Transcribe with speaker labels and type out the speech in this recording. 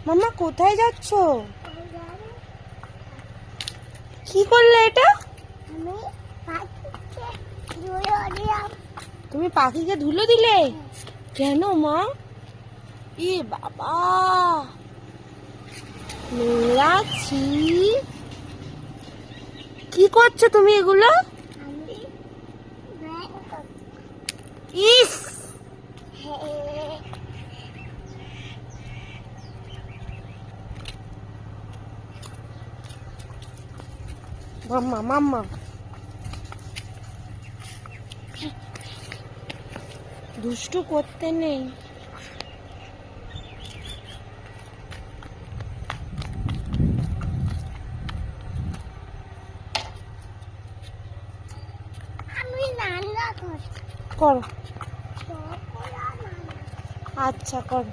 Speaker 1: মাম্মা কোথায় যাচ্ছ? কি করলে এটা? তুমি পাখিকে ধুলো দিলে? কেন মা? এ বাবা, নোংরা ছি। কি করছো তুমি এগুলো? ইস, মাম্মা মাম্মা, দুষ্টু করতে নেই। করো, আচ্ছা করো।